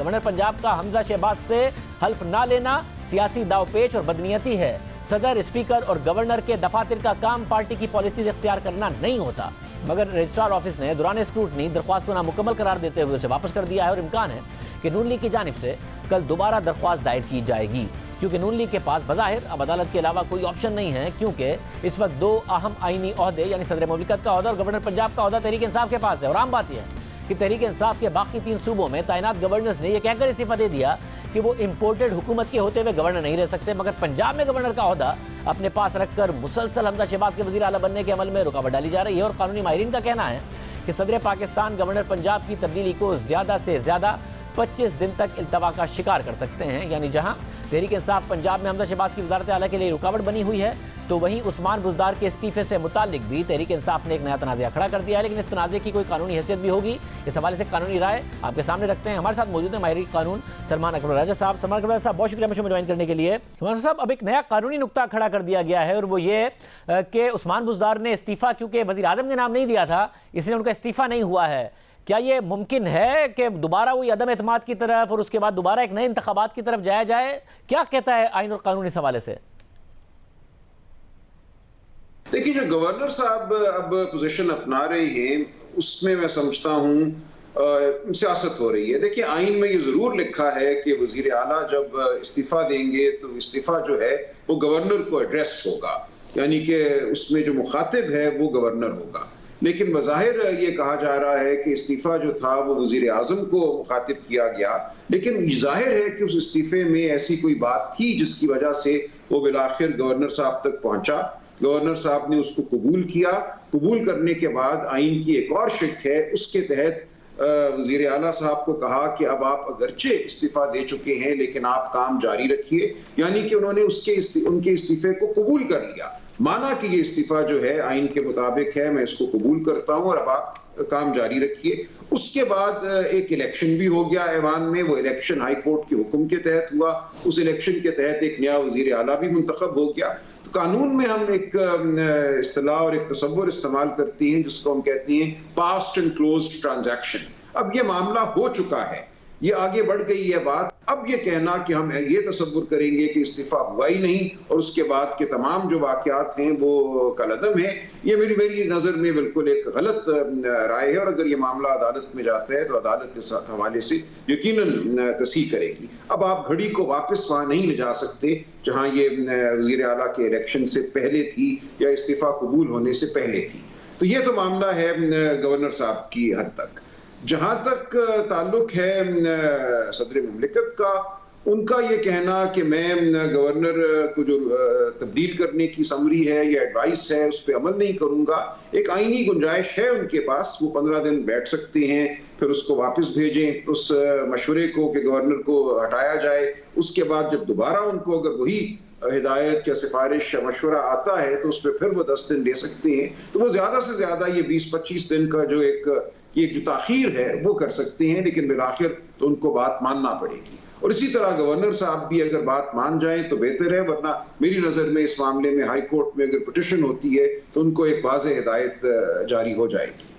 Governor Punjab का हमजा शहबाज से हल्फ ना लेना सियासी दावपेच और बदनीयती है। सदर, स्पीकर और गवर्नर के दफातर का काम पार्टी की पॉलिसीज इख्तियार करना नहीं होता, मगर रजिस्ट्रार ऑफिस ने दौरान स्क्रूटनी दरख्वास्त को नामुकम्मल करार देते हुए उसे वापस कर दिया है और इम्कान है कि नून लीग की जानिब से कल दोबारा दरख्वास्त दायर की जाएगी, क्योंकि नून लीग के पास बज़ाहिर अब अदालत के अलावा कोई ऑप्शन नहीं है, क्योंकि इस वक्त दो अहम आईनी ओहदे यानी सदर मुमलिकत का ओहदा और गवर्नर पंजाब का ओहदा तहरीक इंसाफ के पास है। और आम बात यह है कि तहरीक इंसाफ के बाकी 3 सूबों में तैनात गवर्नर्स ने यह कहकर इस्तीफा दे दिया कि वो इम्पोर्टेड हुकूमत के होते हुए गवर्नर नहीं रह सकते, मगर पंजाब में गवर्नर का ओहदा अपने पास रखकर मुसलसल हमजा शहबाज के वज़ीर आला बनने के अमल में रुकावट डाली जा रही है। और कानूनी माहिरीन का कहना है कि सदर पाकिस्तान गवर्नर पंजाब की तब्दीली को ज़्यादा से ज़्यादा 25 दिन तक इल्तवा का शिकार कर सकते हैं। यानी जहां तहरीक इंसाफ पंजाब में हमजा शहबाज की वज़ारत आला के लिए रुकावट बनी हुई है, तो वहीं उस्मान बुज़दार के इस्तीफे से मुताल्लिक भी तहरीक इंसाफ ने एक नया तनाज़ा खड़ा कर दिया है। लेकिन इस तनाज़े की कोई कानूनी हैसियत भी होगी, इस हवाले से कानूनी राय आपके सामने रखते हैं। हमारे साथ मौजूद है माहिर कानून सलमान अकबर राजा साहब। सलमान अकबर राजा साहब, बहुत शुक्रिया मुझे ज्वाइन करने के लिए। सलमान साहब, अब एक नया कानूनी नुक्ता खड़ा कर दिया गया है और वो ये कि उस्मान बुज़दार ने इस्तीफा, क्योंकि वज़ीर आज़म के नाम नहीं दिया था इसलिए उनका इस्तीफा नहीं हुआ है। क्या ये मुमकिन है कि दोबारा वही अदम एतमाद की तरफ और उसके बाद दोबारा एक नए इंतखाबात की तरफ जाया जाए? क्या कहता है आइन और कानून इस हवाले से? देखिए, जो गवर्नर साहब अब पोजीशन अपना रहे हैं उसमें मैं समझता हूँ सियासत हो रही है। देखिए, आइन में ये जरूर लिखा है कि वजीर आला जब इस्तीफा देंगे तो इस्तीफा जो है वो गवर्नर को एड्रेस होगा, यानी कि उसमें जो मुखातिब है वो गवर्नर होगा। लेकिन बज़ाहिर ये कहा जा रहा है कि इस्तीफा जो था वो वजीर आजम को मुखातिब किया गया, लेकिन जाहिर है कि उस इस्तीफे में ऐसी कोई बात थी जिसकी वजह से वो बिलाखिर गवर्नर साहब तक पहुंचा। गवर्नर साहब ने उसको कबूल किया। कबूल करने के बाद आइन की एक और शिक है, उसके तहत वजीर आला साहब को कहा कि अब आप अगरचे इस्तीफा दे चुके हैं लेकिन आप काम जारी रखिए, यानी कि उन्होंने उनके इस्तीफे को कबूल कर लिया। माना कि ये इस्तीफा जो है आइन के मुताबिक है, मैं इसको कबूल करता हूं और अब आप काम जारी रखिए। उसके बाद एक इलेक्शन भी हो गया ऐवान में। वो इलेक्शन हाई कोर्ट के हुक्म के तहत हुआ। उस इलेक्शन के तहत एक नया वजीर आला भी मुंतखब हो गया। तो कानून में हम एक इस्तिलाह और एक तसव्वुर इस्तेमाल करती हैं जिसको हम कहती हैं पास्ट एंड क्लोज्ड ट्रांजैक्शन। अब ये मामला हो चुका है, ये आगे बढ़ गई है बात। अब ये कहना कि हम ये तसव्वुर करेंगे कि इस्तीफा हुआ ही नहीं और उसके बाद के तमाम जो वाकयात हैं वो कलअदम है, ये मेरी नज़र में बिल्कुल एक गलत राय है। और अगर ये मामला अदालत में जाता है तो अदालत इस हवाले से यकीनन तस्हीह करेगी। अब आप घड़ी को वापस वहाँ नहीं ले जा सकते जहाँ ये वज़ीर आला के इलेक्शन से पहले थी या इस्तीफा कबूल होने से पहले थी। तो ये तो मामला है गवर्नर साहब की हद तक। जहां तक ताल्लुक है सदर मुमलिकत का, उनका ये कहना कि मैं गवर्नर को जो तब्दील करने की समरी है या एडवाइस है उस पर अमल नहीं करूंगा, एक आईनी गुंजाइश है उनके पास। वो 15 दिन बैठ सकते हैं, फिर उसको वापस भेजें उस मशवरे को कि गवर्नर को हटाया जाए। उसके बाद जब दोबारा उनको अगर वही हिदायत या सिफारिश या मशवरा आता है तो उस पर फिर वो 10 दिन ले सकते हैं। तो वो ज्यादा से ज्यादा ये 20-25 दिन का जो जो ताखीर है वो कर सकते हैं, लेकिन बिलाखिर तो उनको बात मानना पड़ेगी। और इसी तरह गवर्नर साहब भी अगर बात मान जाएं तो बेहतर है, वरना मेरी नज़र में इस मामले में हाई कोर्ट में अगर पिटीशन होती है तो उनको एक वाज़ेह हिदायत जारी हो जाएगी।